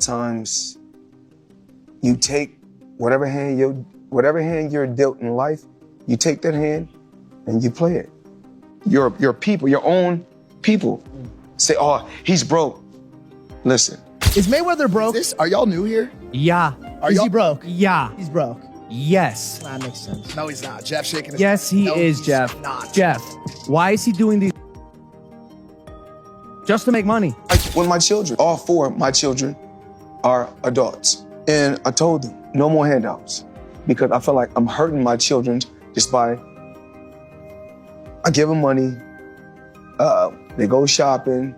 sometimes you take whatever hand you're dealt in life, you take that hand and you play it. Your people, your own people say, oh, he's broke. Listen. Is Mayweather broke? Are y'all new here? Yeah. Is he broke? Yeah. He's broke. Yes. That makes sense. No, he's not. Jeff shaking his Yes, he no, is, he's Jeff. Not. Jeff, why is he doing these? Just to make money. Like when my children, all four of my children are adults. And I told them, no more handouts. Because I feel like I'm hurting my children just by, I give them money, they go shopping,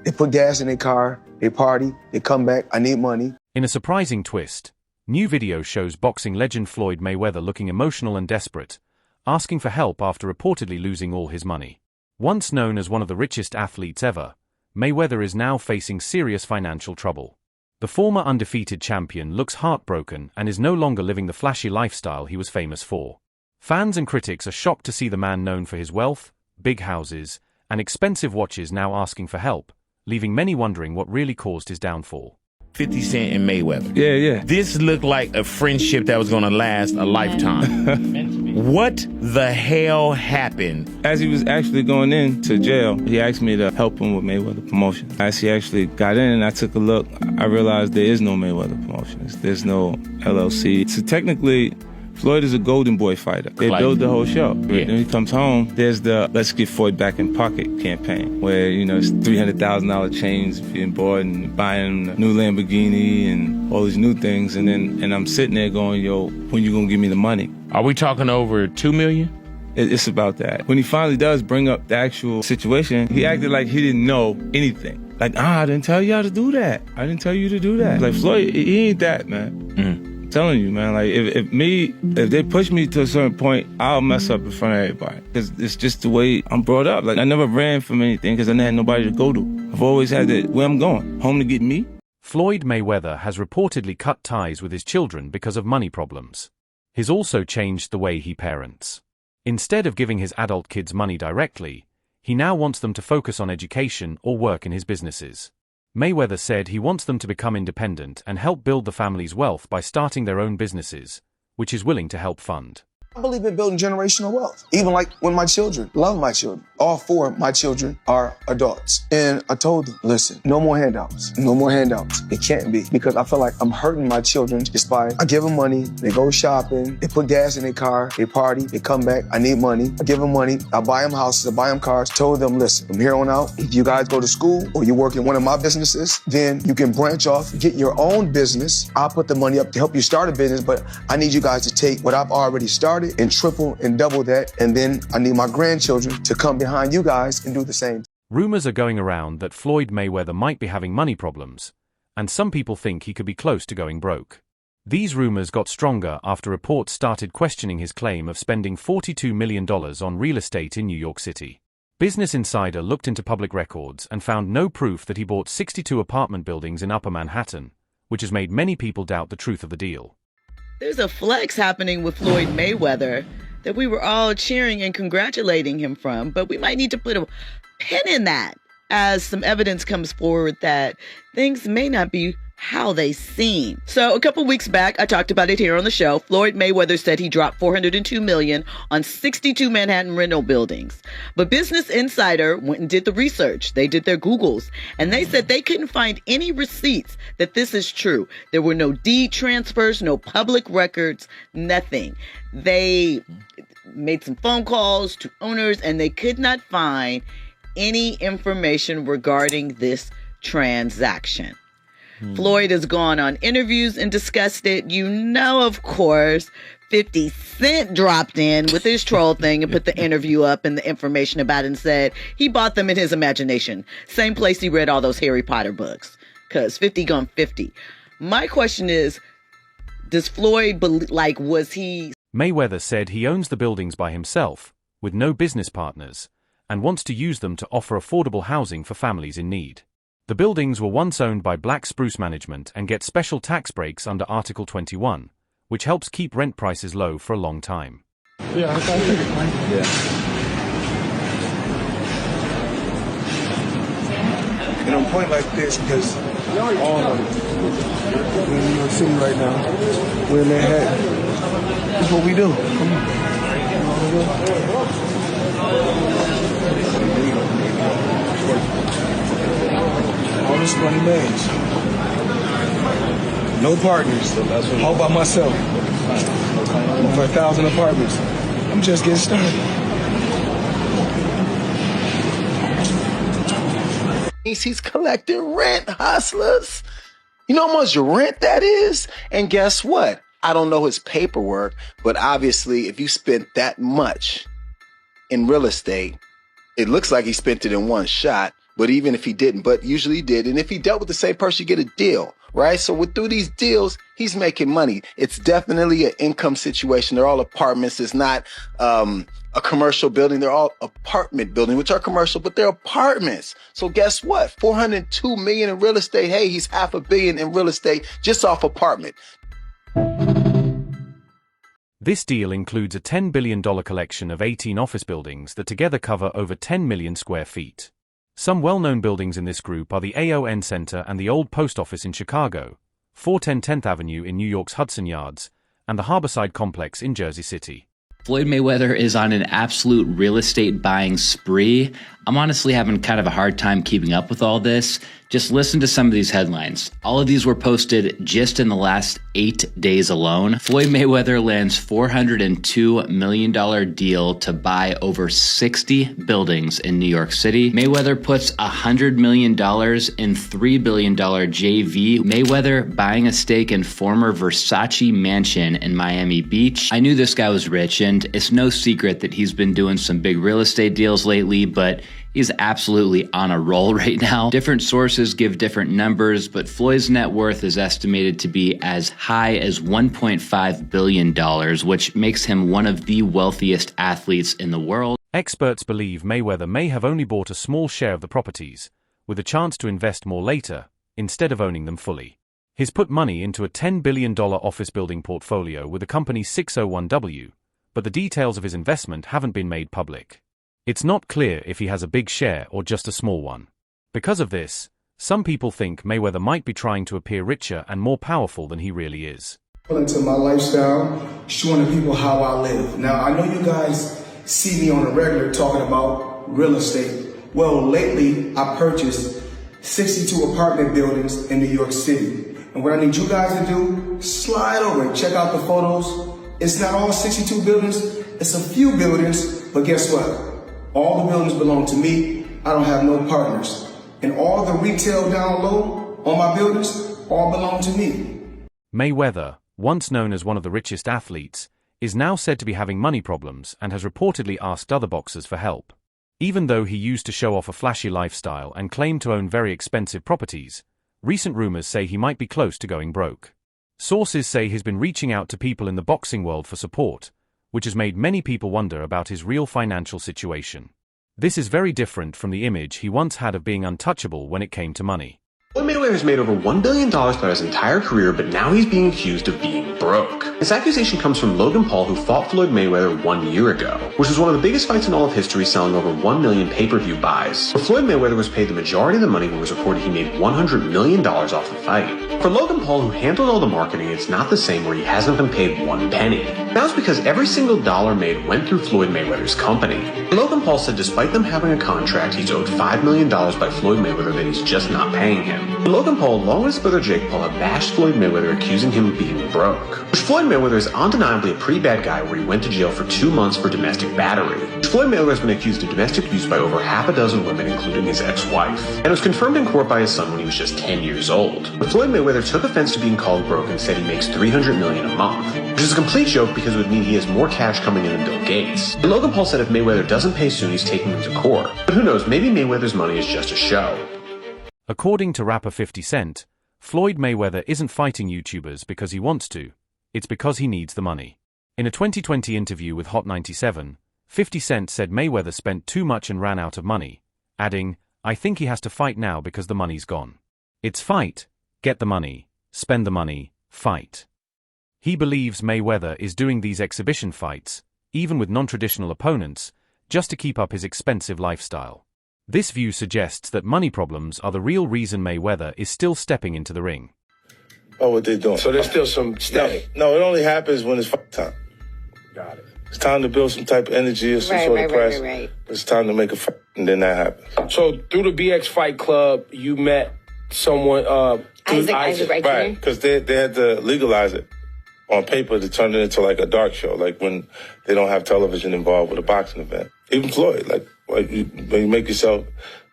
they put gas in their car, they party, they come back, I need money. In a surprising twist, new video shows boxing legend Floyd Mayweather looking emotional and desperate, asking for help after reportedly losing all his money. Once known as one of the richest athletes ever, Mayweather is now facing serious financial trouble. The former undefeated champion looks heartbroken and is no longer living the flashy lifestyle he was famous for. Fans and critics are shocked to see the man known for his wealth, big houses, and expensive watches now asking for help, leaving many wondering what really caused his downfall. 50 Cent and Mayweather. Yeah. This looked like a friendship that was going to last a lifetime. What the hell happened? As he was actually going into jail, he asked me to help him with Mayweather Promotion. As he actually got in and I took a look, I realized there is no Mayweather Promotions. There's no LLC. So technically, Floyd is a golden boy fighter. They build the whole show. Yeah. When he comes home, there's the Let's Get Floyd Back in Pocket campaign, where, it's $300,000 chains being bought and buying a new Lamborghini and all these new things. And I'm sitting there going, yo, when you gonna give me the money? Are we talking over $2 million? It's about that. When he finally does bring up the actual situation, he acted like he didn't know anything. Like, I didn't tell you how to do that. I didn't tell you to do that. Like, Floyd, he ain't that, man. I'm telling you, man, like, if they push me to a certain point, I'll mess up in front of everybody. Because it's just the way I'm brought up. Like, I never ran from anything because I had nobody to go to. I've always had where I'm going, home to get me. Floyd Mayweather has reportedly cut ties with his children because of money problems. He's also changed the way he parents. Instead of giving his adult kids money directly, he now wants them to focus on education or work in his businesses. Mayweather said he wants them to become independent and help build the family's wealth by starting their own businesses, which he's willing to help fund. I believe in building generational wealth. Even like when my children, love my children. All four of my children are adults. And I told them, listen, no more handouts. No more handouts. It can't be. Because I feel like I'm hurting my children just by, I give them money, they go shopping, they put gas in their car, they party, they come back, I need money. I give them money, I buy them houses, I buy them cars. Told them, listen, from here on out, if you guys go to school or you work in one of my businesses, then you can branch off, get your own business. I'll put the money up to help you start a business, but I need you guys to take what I've already started and triple and double that, and then I need my grandchildren to come behind you guys and do the same. Rumors are going around that Floyd Mayweather might be having money problems, and some people think he could be close to going broke. These rumors got stronger after reports started questioning his claim of spending $42 million on real estate in New York City. Business Insider looked into public records and found no proof that he bought 62 apartment buildings in Upper Manhattan, which has made many people doubt the truth of the deal. There's a flex happening with Floyd Mayweather that we were all cheering and congratulating him from, but we might need to put a pin in that as some evidence comes forward that things may not be how they seem. So a couple weeks back, I talked about it here on the show. Floyd Mayweather said he dropped $402 million on 62 Manhattan rental buildings. But Business Insider went and did the research. They did their Googles, and they said they couldn't find any receipts that this is true. There were no deed transfers, no public records, nothing. They made some phone calls to owners, and they could not find any information regarding this transaction. Floyd has gone on interviews and discussed it. Of course, 50 Cent dropped in with his troll thing and put the interview up and the information about it and said he bought them in his imagination. Same place he read all those Harry Potter books. Because 50 gone 50. My question is, does Floyd was he... Mayweather said he owns the buildings by himself, with no business partners, and wants to use them to offer affordable housing for families in need. The buildings were once owned by Black Spruce Management and get special tax breaks under Article 21, which helps keep rent prices low for a long time. Yeah, I And on a point like this, because all of City right now. We're in Manhattan. That's what we do. Come on. All this money managed. No partners. All by myself. For 1,000 apartments. I'm just getting started. He's collecting rent, hustlers. You know how much rent that is? And guess what? I don't know his paperwork, but obviously if you spent that much in real estate, it looks like he spent it in one shot. But even if he didn't, but usually he did. And if he dealt with the same person, you get a deal, right? So through these deals, he's making money. It's definitely an income situation. They're all apartments. It's not a commercial building. They're all apartment buildings, which are commercial, but they're apartments. So guess what? $402 million in real estate. Hey, he's $500 million in real estate just off apartment. This deal includes a $10 billion collection of 18 office buildings that together cover over 10 million square feet. Some well-known buildings in this group are the AON Center and the Old Post Office in Chicago, 410 10th Avenue in New York's Hudson Yards, and the Harborside Complex in Jersey City. Floyd Mayweather is on an absolute real estate buying spree. I'm honestly having kind of a hard time keeping up with all this. Just listen to some of these headlines. All of these were posted just in the last 8 days alone. Floyd Mayweather lands $402 million deal to buy over 60 buildings in New York City. Mayweather puts $100 million in $3 billion JV. Mayweather buying a stake in former Versace mansion in Miami Beach. I knew this guy was rich, and it's no secret that he's been doing some big real estate deals lately, but he's absolutely on a roll right now. Different sources give different numbers, but Floyd's net worth is estimated to be as high as $1.5 billion, which makes him one of the wealthiest athletes in the world. Experts believe Mayweather may have only bought a small share of the properties, with a chance to invest more later, instead of owning them fully. He's put money into a $10 billion office building portfolio with the company 601W, but the details of his investment haven't been made public. It's not clear if he has a big share or just a small one. Because of this, some people think Mayweather might be trying to appear richer and more powerful than he really is. Into my lifestyle, showing the people how I live. Now, I know you guys see me on a regular talking about real estate. Well, lately, I purchased 62 apartment buildings in New York City. And what I need you guys to do, slide over and check out the photos. It's not all 62 buildings, it's a few buildings, but guess what? All the buildings belong to me. I don't have no partners. And all the retail down low on my buildings all belong to me. Mayweather, once known as one of the richest athletes, is now said to be having money problems and has reportedly asked other boxers for help. Even though he used to show off a flashy lifestyle and claimed to own very expensive properties, recent rumors say he might be close to going broke. Sources say he's been reaching out to people in the boxing world for support, which has made many people wonder about his real financial situation. This is very different from the image he once had of being untouchable when it came to money. Floyd Mayweather has made over $1 billion throughout his entire career, but now he's being accused of being broke. This accusation comes from Logan Paul, who fought Floyd Mayweather 1 year ago, which was one of the biggest fights in all of history, selling over 1 million pay-per-view buys. But Floyd Mayweather was paid the majority of the money when it was reported he made $100 million off the fight. For Logan Paul, who handled all the marketing, it's not the same where he hasn't been paid one penny. That was because every single dollar made went through Floyd Mayweather's company. And Logan Paul said despite them having a contract, he's owed $5 million by Floyd Mayweather that he's just not paying him. And Logan Paul, along with his brother Jake Paul, have bashed Floyd Mayweather, accusing him of being broke. Which Floyd Mayweather is undeniably a pretty bad guy, where he went to jail for 2 months for domestic battery. Which Floyd Mayweather has been accused of domestic abuse by over half a dozen women, including his ex-wife. And it was confirmed in court by his son when he was just 10 years old. But Floyd Mayweather took offense to being called broke and said he makes $300 million a month. Which is a complete joke because it would mean he has more cash coming in than Bill Gates. And Logan Paul said if Mayweather doesn't pay soon, he's taking him to court. But who knows, maybe Mayweather's money is just a show. According to rapper 50 Cent, Floyd Mayweather isn't fighting YouTubers because he wants to, it's because he needs the money. In a 2020 interview with Hot 97, 50 Cent said Mayweather spent too much and ran out of money, adding, "I think he has to fight now because the money's gone. It's fight, get the money, spend the money, fight." He believes Mayweather is doing these exhibition fights, even with non-traditional opponents, just to keep up his expensive lifestyle. This view suggests that money problems are the real reason Mayweather is still stepping into the ring. about what they're doing. So there's still some static. No, it only happens when it's fight time. Got it. It's time to build some type of energy or some sort of press. Right. It's time to make a fight, and then that happens. So through the BX Fight Club, you met someone, Isaac, right? Because they had to legalize it on paper to turn it into like a dark show, like when they don't have television involved with a boxing event. Even Floyd, when you make yourself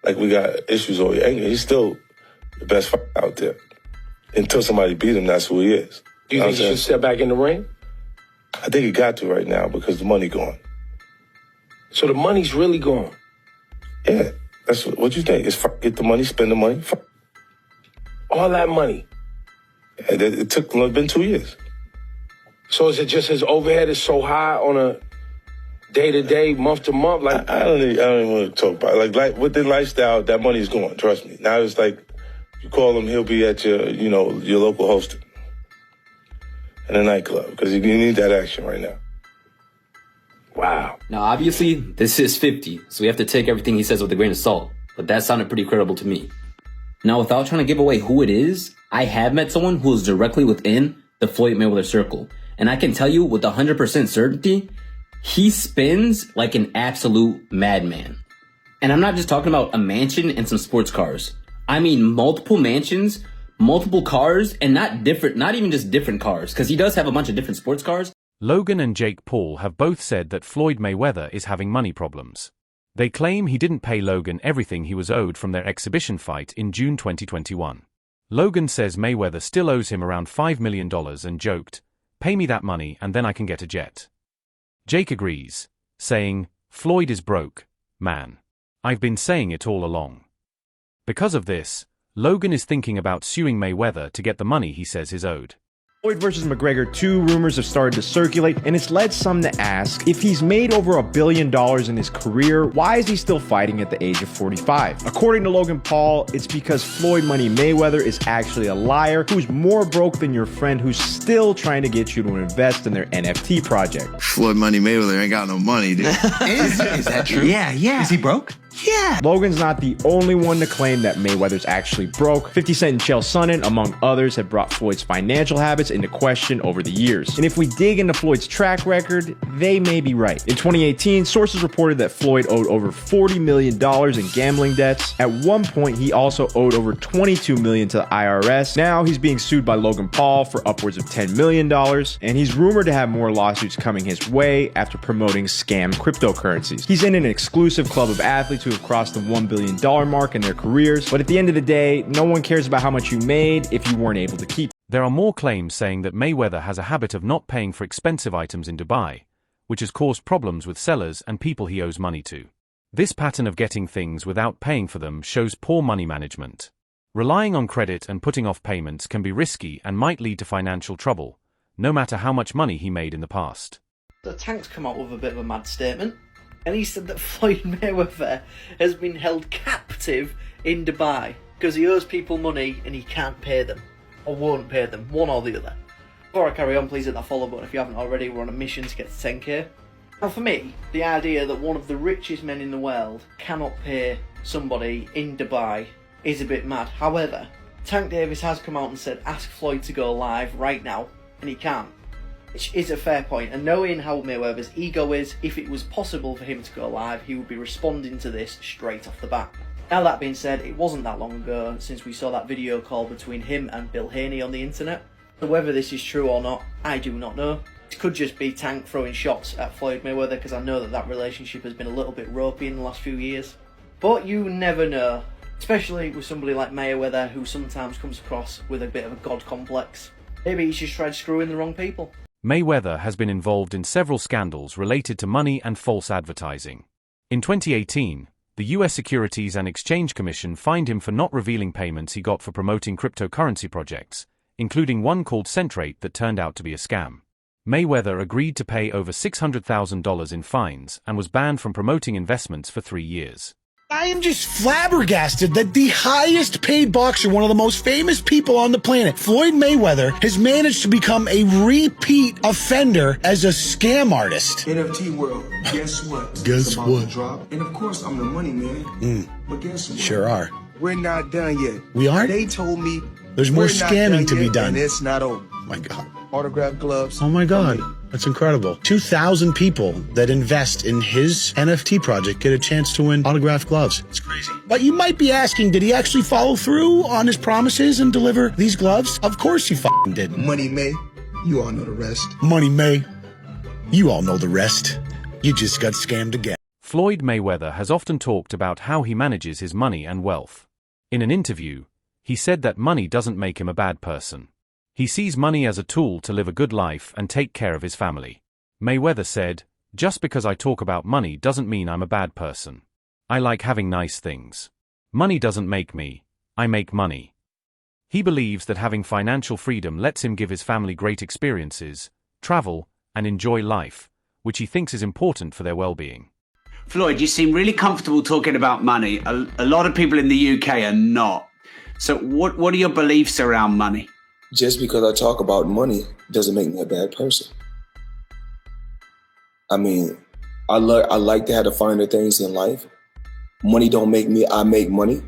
like we got issues or you're angry, he's still the best fighter out there. Until somebody beat him, that's who he is. Do you think he should step back in the ring? I think he got to right now because the money gone. So the money's really gone? Yeah, that's what you think. It's get the money, spend the money. All that money? Yeah, it's been 2 years. So is it just his overhead is so high on a day-to-day, month-to-month? Like I don't even want to talk about it. Like with the lifestyle, that money's gone, trust me. Now it's like, you call him, he'll be at your local hosting in a nightclub because you need that action right now. Wow. Now, obviously, this is 50, so we have to take everything he says with a grain of salt, but that sounded pretty credible to me. Now, without trying to give away who it is, I have met someone who is directly within the Floyd Mayweather circle, and I can tell you with 100% certainty, he spins like an absolute madman. And I'm not just talking about a mansion and some sports cars. I mean multiple mansions, multiple cars, and not even just different cars, because he does have a bunch of different sports cars. Logan and Jake Paul have both said that Floyd Mayweather is having money problems. They claim he didn't pay Logan everything he was owed from their exhibition fight in June 2021. Logan says Mayweather still owes him around $5 million and joked, "Pay me that money and then I can get a jet." Jake agrees, saying, "Floyd is broke, man. I've been saying it all along." Because of this, Logan is thinking about suing Mayweather to get the money he says is owed. Floyd versus McGregor 2 rumors have started to circulate, and it's led some to ask, if he's made over $1 billion in his career, why is he still fighting at the age of 45? According to Logan Paul, it's because Floyd Money Mayweather is actually a liar who's more broke than your friend who's still trying to get you to invest in their NFT project. Floyd Money Mayweather ain't got no money, dude. Is that true? Yeah. Is he broke? Yeah. Logan's not the only one to claim that Mayweather's actually broke. 50 Cent and Chael Sonnen, among others, have brought Floyd's financial habits into question over the years. And if we dig into Floyd's track record, they may be right. In 2018, sources reported that Floyd owed over $40 million in gambling debts. At one point, he also owed over $22 million to the IRS. Now he's being sued by Logan Paul for upwards of $10 million, and he's rumored to have more lawsuits coming his way after promoting scam cryptocurrencies. He's in an exclusive club of athletes who have crossed the $1 billion mark in their careers, but at the end of the day, no one cares about how much you made if you weren't able to keep. There are more claims saying that Mayweather has a habit of not paying for expensive items in Dubai, which has caused problems with sellers and people he owes money to. This pattern of getting things without paying for them shows poor money management. Relying on credit and putting off payments can be risky and might lead to financial trouble, no matter how much money he made in the past. The Tank's come out with a bit of a mad statement, and he said that Floyd Mayweather has been held captive in Dubai because he owes people money and he can't pay them, or won't pay them, one or the other. Before I carry on, please hit that follow button if you haven't already. We're on a mission to get to 10k. Now for me, the idea that one of the richest men in the world cannot pay somebody in Dubai is a bit mad. However, Tank Davis has come out and said ask Floyd to go live right now, and he can't. Which is a fair point, and knowing how Mayweather's ego is, if it was possible for him to go live, he would be responding to this straight off the bat. Now that being said, it wasn't that long ago since we saw that video call between him and Bill Haney on the internet. So whether this is true or not, I do not know. It could just be Tank throwing shots at Floyd Mayweather, because I know that relationship has been a little bit ropey in the last few years. But you never know, especially with somebody like Mayweather who sometimes comes across with a bit of a god complex. Maybe he's just tried screwing the wrong people. Mayweather has been involved in several scandals related to money and false advertising. In 2018, the US Securities and Exchange Commission fined him for not revealing payments he got for promoting cryptocurrency projects, including one called Centrate that turned out to be a scam. Mayweather agreed to pay over $600,000 in fines and was banned from promoting investments for 3 years. I am just flabbergasted that the highest paid boxer, one of the most famous people on the planet, Floyd Mayweather, has managed to become a repeat offender as a scam artist. NFT world, guess what? Guess It's about what? to drop. And of course, I'm the money man. But guess what? Sure are. We're not done yet. We aren't? They told me There's more We're not scamming done to be yet, done. and it's not over. Oh my God. Autograph gloves. Oh my God. That's incredible. 2,000 people that invest in his NFT project get a chance to win autographed gloves. It's crazy. But you might be asking, did he actually follow through on his promises and deliver these gloves? Of course he fucking did. Money May, you all know the rest. Money May, you all know the rest. You just got scammed again. Floyd Mayweather has often talked about how he manages his money and wealth. In an interview, he said that money doesn't make him a bad person. He sees money as a tool to live a good life and take care of his family. Mayweather said, "Just because I talk about money doesn't mean I'm a bad person. I like having nice things. Money doesn't make me, I make money." He believes that having financial freedom lets him give his family great experiences, travel, and enjoy life, which he thinks is important for their well-being. Floyd, you seem really comfortable talking about money. A lot of people in the UK are not. So what are your beliefs around money? Just because I talk about money doesn't make me a bad person. I mean, I like to have the finer things in life. Money don't make me, I make money.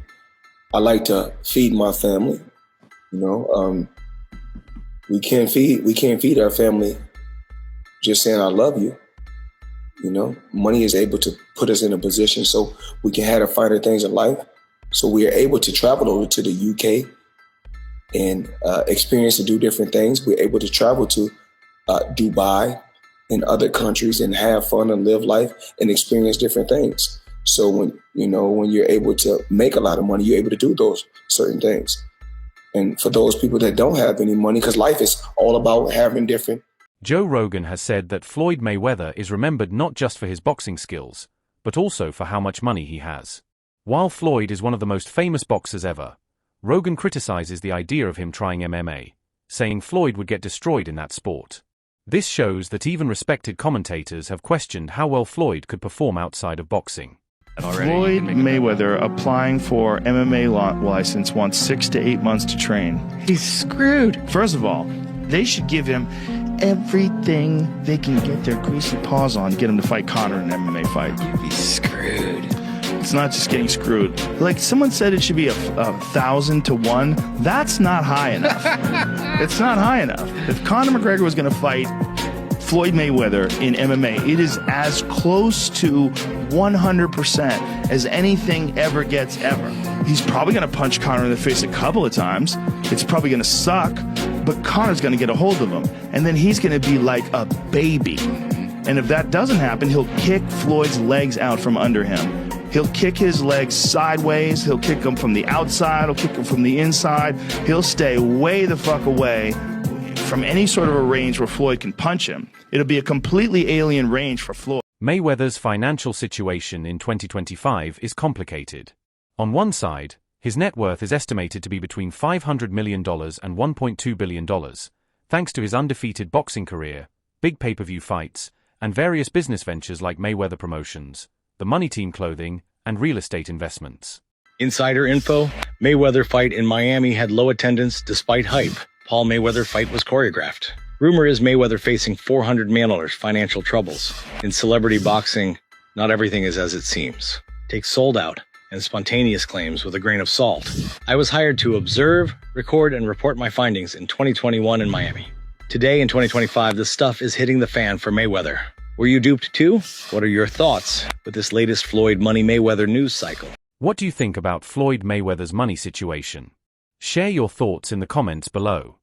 I like to feed my family. You know, we can't feed our family just saying I love you. You know, money is able to put us in a position so we can have the finer things in life. So we are able to travel over to the UK and experience and do different things. We're able to travel to Dubai and other countries and have fun and live life and experience different things. So when you're able to make a lot of money, you're able to do those certain things. And for those people that don't have any money, because life is all about having different. Joe Rogan has said that Floyd Mayweather is remembered not just for his boxing skills, but also for how much money he has. While Floyd is one of the most famous boxers ever, Rogan criticizes the idea of him trying MMA, saying Floyd would get destroyed in that sport. This shows that even respected commentators have questioned how well Floyd could perform outside of boxing. Floyd Mayweather applying for MMA license wants 6 to 8 months to train. He's screwed. First of all, they should give him everything they can get their greasy paws on, get him to fight Conor in an MMA fight. You'd be screwed. It's not just getting screwed. Like someone said, it should be 1,000 to 1. That's not high enough. It's not high enough. If Conor McGregor was going to fight Floyd Mayweather in MMA, it is as close to 100% as anything ever gets ever. He's probably going to punch Conor in the face a couple of times. It's probably going to suck, but Conor's going to get a hold of him. And then he's going to be like a baby. And if that doesn't happen, he'll kick Floyd's legs out from under him. He'll kick his legs sideways. He'll kick them from the outside. He'll kick them from the inside. He'll stay way the fuck away from any sort of a range where Floyd can punch him. It'll be a completely alien range for Floyd. Mayweather's financial situation in 2025 is complicated. On one side, his net worth is estimated to be between $500 million and $1.2 billion, thanks to his undefeated boxing career, big pay-per-view fights, and various business ventures like Mayweather Promotions, the Money Team clothing, and real estate investments. Insider info, Mayweather fight in Miami had low attendance despite hype. Paul Mayweather fight was choreographed. Rumor is Mayweather facing 400 mail-orders, financial troubles. In celebrity boxing, not everything is as it seems. Take sold out and spontaneous claims with a grain of salt. I was hired to observe, record, and report my findings in 2021 in Miami. Today in 2025, the stuff is hitting the fan for Mayweather. Were you duped too? What are your thoughts with this latest Floyd Money Mayweather news cycle? What do you think about Floyd Mayweather's money situation? Share your thoughts in the comments below.